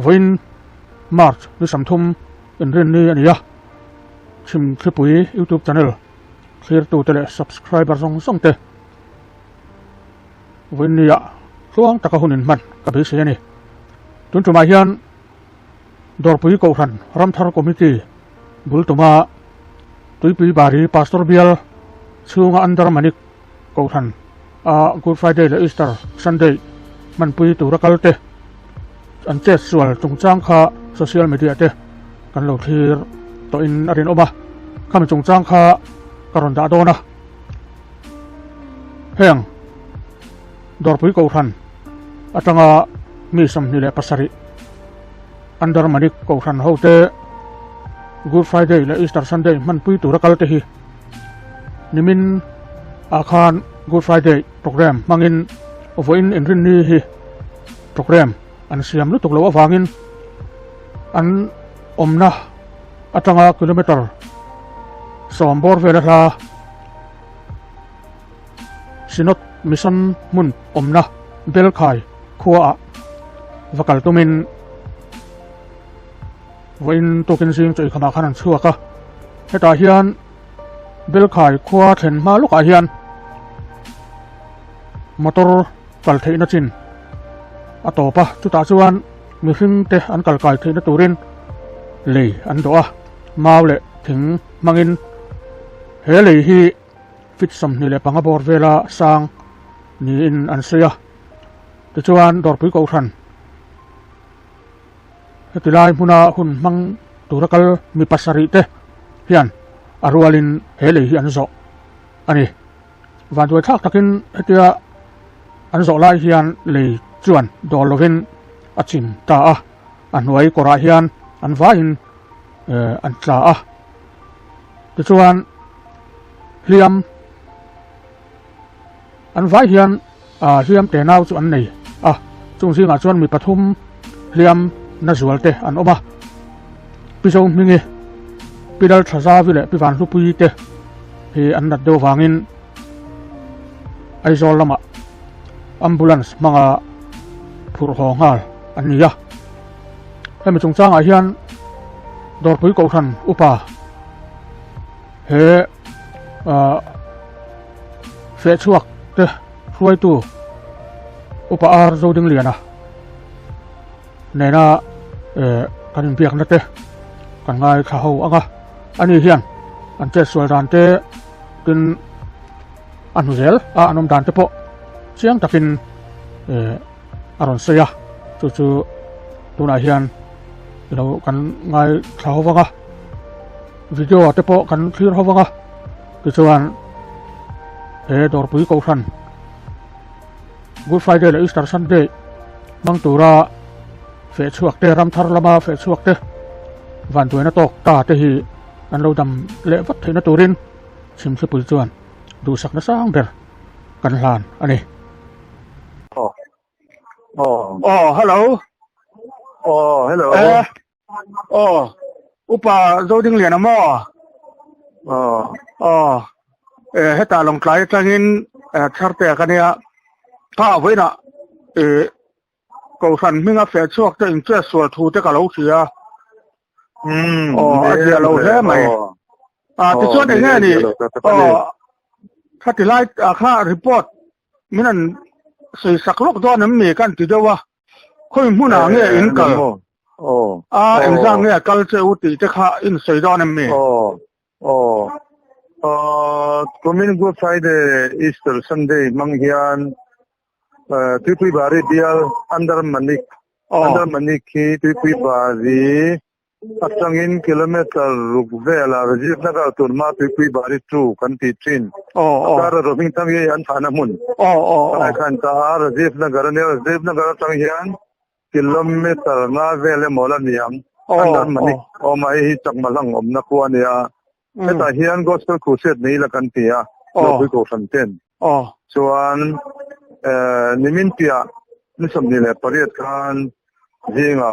voin March ni samthum in rin ni ania chim thipui YouTube channel clear to tele subscriber song te voin nia suang taka hunin man ka bi se ni tun tuma hian dorpui ko ran ramthar committee bultuma tuipi bari pastor bial chunga andar manik ko ran Good Friday le Easter Sunday man pui tu rakal te an che sual chungchang kha social media te kan lo thir to in arin oma kham chungchang kha karon da dona heng dorpui ko ran atanga mi sam ni le pasari andar manik ko ran hote Good Friday le Easter Sunday man pui tu rakal te hi nimin akhan Good Friday program mangin voin in rin ni hi program an siam lu tuk lo awangin an omna atanga kilometer sombor vela sinot mission mun omna belkhai khuwa vakal tumin voin token sing choi khama khanan chuaka heta hian belkhai khuwa then ma luka hian motor kal theina chin atopa chuta chuan mi hring te an kal kai theina turin lei an doa maule thing mangin he lei hi fit sam ni le panga bor vela sang ni in an sia te chuan dorpui ko than hetilai huna hun mang turakal mi pasari te hian arualin he lei hi an zo ani van tuai thak takin hetia an zo lai hian lei chuan dolovin achin ta a an huai kora hian an vain an tla a ti chuan hliam an vai hian hliam te nau chu an nei chung singa chuan mi pathum hliam na zual te an oma piso mingi pidal thaza vile pivan lu pui te hi an nat do wangin aizol lama ambulance mga phurhongal ania hemi chungchang a hian dorpui ko than upa he fe chuak te hruai tu upa ar zoding liana nena kan biak na te kan ngai kha ho anga ani hian an che sual dan te tin an zel anom dan te po chiang takin aron seya chu tuna hian lo kan ngai thau wanga video te po kan thlir howanga ti chuan he dorpui ko than Good Friday le Easter Sunday mang tura fe chuak te ram thar lama fe chuak te van tuina tok ta te hi an lo dam le vat theina turin chim se pui chuan du sakna sang ber kan hlan ani hello. Hello. Upa zoding lian mo. Heta long tlai tlangin charte kania tha voina ko san minga fe chuak te interest sual thu te ka lo thia. Dia lo he mai. Ti chuan nge ni. Khati lai kha report minan sei saklok do nam mi kan ti dewa khoi huna nge in kal em sang nge kal che uti te kha in sei do nam mi coming Good Friday Easter Sunday manghian tui bari bial andar manik ki tui bari atangin kilometer rukvela rajit nagar turma tui bari tu kan ti chin kar robing tangi an thana mun kan ta rajit nagar tanghian kilometer na vele mola niam andar manik mai hi chakmalang omna kuania eta hian gospel crusade nei la kan tia tui ko santen chuan nimin pia ni samni le pariat khan jinga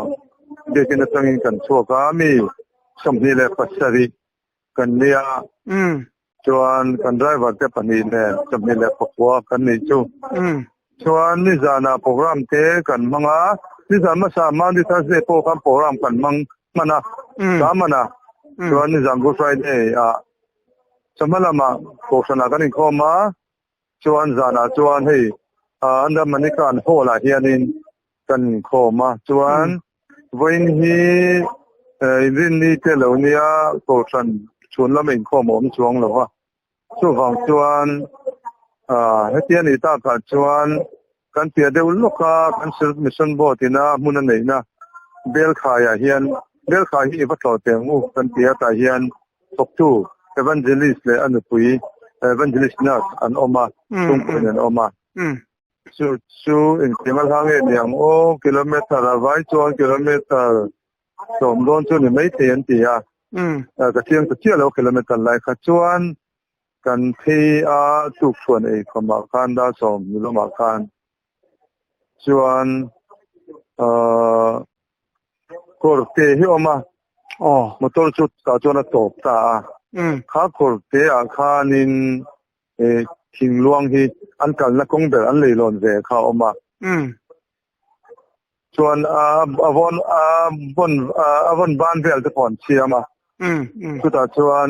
dekin tangin kan chuaka mi samni le pasari kan nia chuan kan driver te pani ne samni le pakwa kan ni chu chuan ni zana program te kan manga ที่sama di tase po kan program kan mana sama na chuan ni Zangu Friday samalama ko sana kan ko ma chuan zana chuan hei anda manikan hola hianin kan ko ma chuan voin hi rin ni telonia ko san chun lamin ko mo chuang lo wa chu wang chuan hetian ni ta ka chuan kan tia de uloka kan mission board ina muna nei na bel khaya hian bel kha hi va tlo te ngu kan tia ta hian tok tu evangelist le an pui evangelist na an oma tung pui an oma chu in timal hange niang o kilometer vai chuan kilometer som don chu ni mai te an tia ka chiang ka chia lo kilometer lai kha chuan kan thei tu chuan ei khama kan da som ni lo ma kan chuan korte hi oma motor chu ta chuan top ta kha korte a khanin thingluang hi an kal na kong ber an leilon ve kha oma chuan avon ban vel te pon chiama chu ta chuan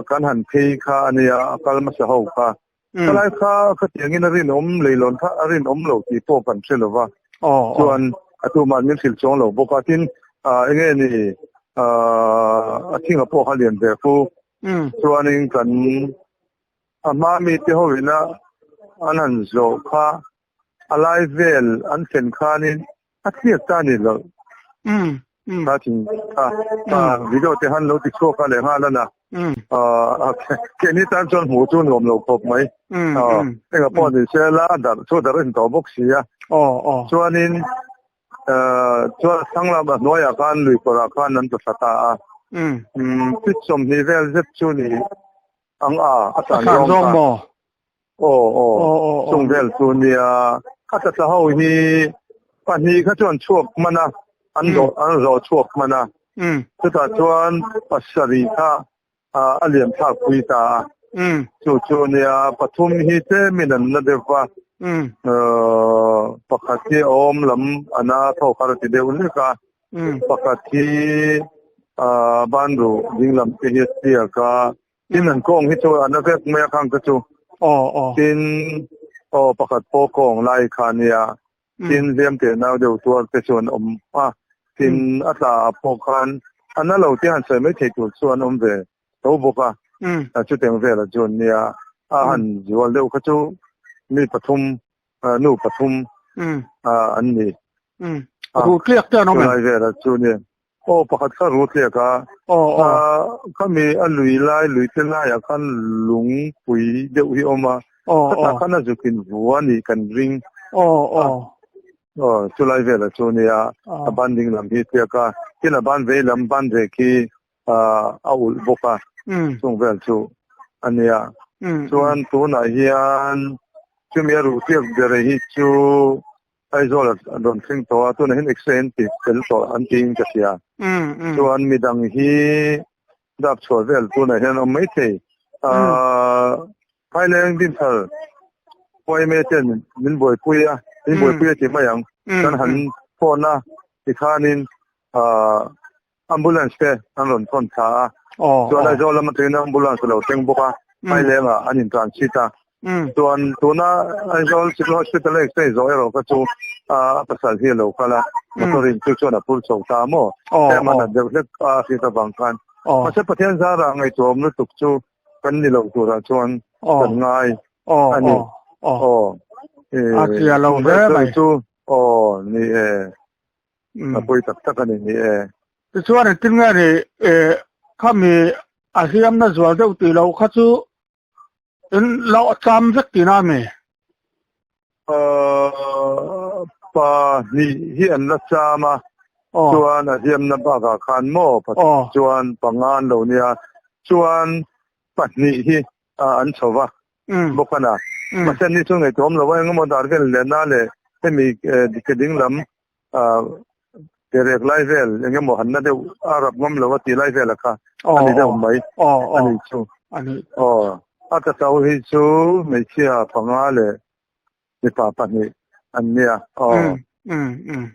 kan han phei kha ania kal ma sa ho kha kalai kha tiangin rin leilon kha rin lo ti po kan thelova chuan atu man min sil chong lo bokatin enge ni athinga po halien ve fu chuanin kan ama mi te hovina anan zo kha alai vel an sen khanin athia ta ni lo ta tin video te han lo ti cho ka le ha la na ke ni tan chon mu chu nom lo khop mai enga po ni se la da chu da rin to bok sia chuanin chuan sangla ba noya kan lui pora kan nan to sata pit som ni vel zep chu ni ang atan rong mo sung vel chu ni kata sa ho hi pa ni kha chuan chuak mana an ro chuak mana chu ta chuan pasari kha aliam tha pui ta chu ni pathum hi te minan na dewa pakati om lam ana tho kharati deul ka pakati bandu dinglam te hi ka tinan kong hi chu ana vek me khang ka chu tin pakat po kong lai khania tin lem te naw deu tuar te chuan tin ata po khan ana lo te han se me the tu chuan ve to boka chu teng ve la chun nia han jual deu ka chu mi pathum nu pathum an ni ru tlek te no me lai ve la chu ni pakat kha ru tlek ka kami alui lai lui te lai kan lung pui deu hi oma ta kana jukin buani kan ring chu lai ve la chu ni banding lam hi te ka kina ban ve lam ban de ki aul boka chung vel chu ania chuan tu na hian chu mi ru tiak dere hi chu ai zo la don thing to tu na hin extend ti tel to an ting ka sia chuan midang hi dap chho vel tu na hian mai the Thailand din thal poi me ten min boi puya ti mayang kan han phone ti khanin ambulance te an ron thon tha chuan ai zo la ma train ambulance lo teng boka Thailand anin transita chuan tuna ai zo civil hospital extay zo ero ka chu pasal hi lo kala motorin chu chuan a pul chho ta mo te man de lek si ta bang kan ma se pathian zara ngai tom nu tuk chu kan ni lo tu ra chuan kan ngai ani atia lo ve mai chu ni apoi tak tak ani ni chuan tin nga ni khami a hiam na zual deuh ti lo kha chu in lo cham vek ti na me pa ni hi an la chama chuan a hiam na ba ka khan mo chuan pangan lo nia chuan patni hi an chowa bokana masan ni chu ngai tom lo wa ngam dar vel le na le hemi dikading lam direct live vel ngam mo hanna de arab ngam lo ti live vel ka ani de mai ani chu ani ata tau hi chu me chia panga le ni pa pa ni อันเนี้ยอ๋อ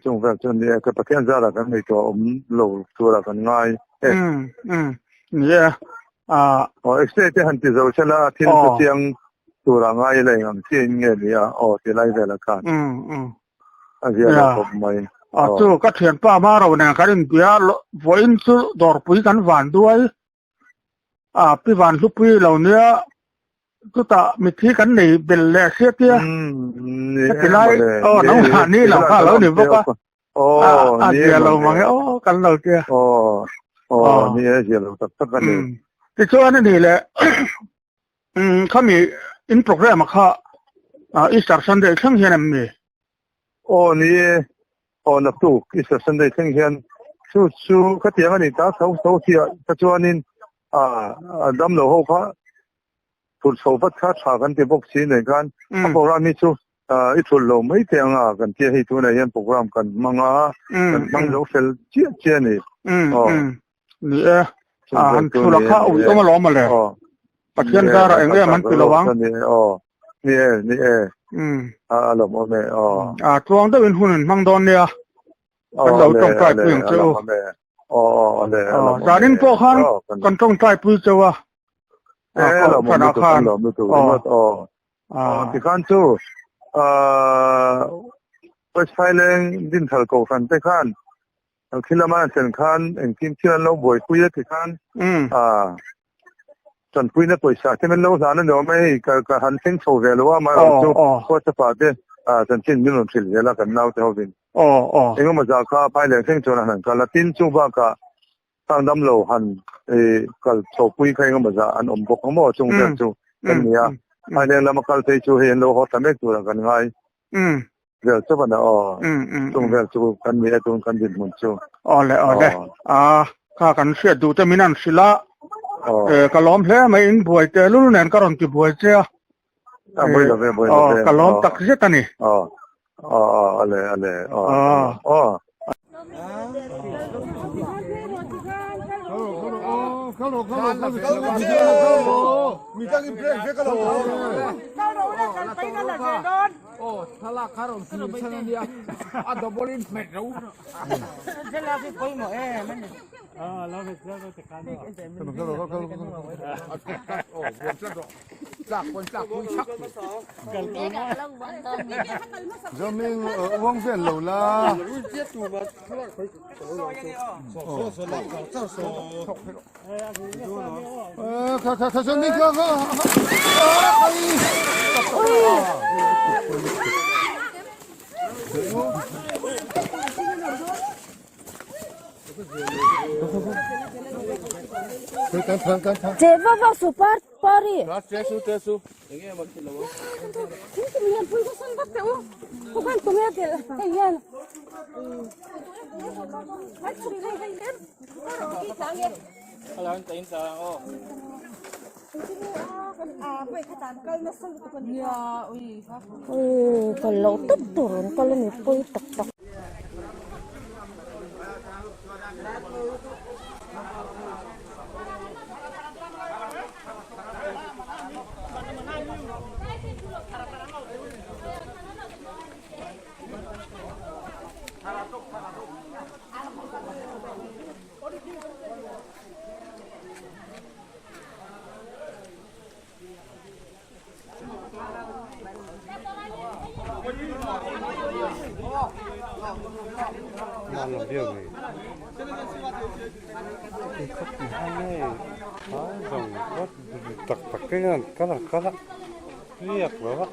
จงแบบจนเนี่ยก็ประเทศจะละกันในตัวโลตัวละกันง่ายเนี่ยอ๋อเอ็กซ์เตอร์ฮันติเราเช่นละที่เราเชียงตัวละง่ายเลยงั้นที่เงี้ยเนี่ยอ๋อที่ไรแต่ละกันอันนี้เราผมไม่จู่ก็เถียนป้ามาเราเนี่ยกันเดียววันสุดดอร์ปุยกันวันด้วยพี่วันสุปีเราเนี่ยก็ตามีที่กันหนีเบลเล่เสียเตี้ยที่ไรน้องหานี่เราข้าเราเนี่ยพวกก็เดี๋ยวเรามาโอ้กันเราเตี้ยนี่เดี๋ยวเราตักกันเลยที่ช่วงนี้แหละเขามีอินโปรแกรมค่ะอีสต์ซันเดย์ทั้งเฮียนมีนี่นักตู่อีสต์ซันเดย์ทั้งเฮียนสู้ขัดยังไงนี่ตาเขาที่ปัจจุบันนี้ดำโลหะค่ะทุกสอบคัดหากันที่พวกสิ่งในการโปรแกรมนี้สู้อีทุลโลไม่เที่ยงกันที่ให้ตัวนี้ยังโปรแกรมกันมังโลเฟลเจี๊ยนี่นี่ทุลข้าวต้องมาล้อมมาเลยปัจจัยการเองเนี่ยมันเป็นระวังนี่หลอมเอาเนี่ยตวงได้เป็นหุ่นมังดอนเนี่ยเป็นเราต้องใช้ปืนเจ้าจากนี้พวกเขากันต้องใช้ปืนเจ้าธนาคารที่ขันจู่ไปใช้แรงดินทะเลกขันไปขันคิดละมันเส้นขันเองกินเชื่อเราบ่อยคุยที่ขันจนคุยนักวิชาที่มันเราสารนั้นเดี๋ยวไม่การหันเส้นโซ่เวลว่ามาเราจู่ก็จะพาเด้จนเช่นมิลลิสิลเวลากันน่าจะเอาดินเองก็มาจากข้าไปเลยเส้นโซ่นั้นก็ละตินจู่บ้าก็ตั้งดำโลหันก็โซ่คุยใครก็มาจากอันบกของหม้อจงเดินจู่กันเนี่ยไปเลยแล้วมาคัลเตจู่เห็นเราหัวทำให้ตัวกันง่ายเดี๋ยวจะวันจงเดินจู่กันมีตรงกันดินมุนจู่เลยข้ากันเสียดูจะมีนั่นสิละก็ล้อมแผลไม่อินบวยแต่รู้แน่นก็รอนจีบวยเจ้าก็ล้อมตักเสียตันนี่อะไรเข้าโลมีตั้งอินเพลงเข้าโลแล้วกันไปกันละโดนทะลักคารมสีเช่นเดียวดับบลินเม็ดรู้จะลาไปหมดมันเราไปเจอเราจะการจากคนจากคุยชักจะมีวงเส้นหลูล่ะข้าชนนี่ก็Ceva va supar pari. Tesu. Ini punya pun kesan batte oh. Bukan tu ya ke. Ayan. Kalau tain sa oh. Kalau tak turun kalau ni pun tak. làm điều gì thì không chỉ hay này đó dòng có tặc cái là việc đó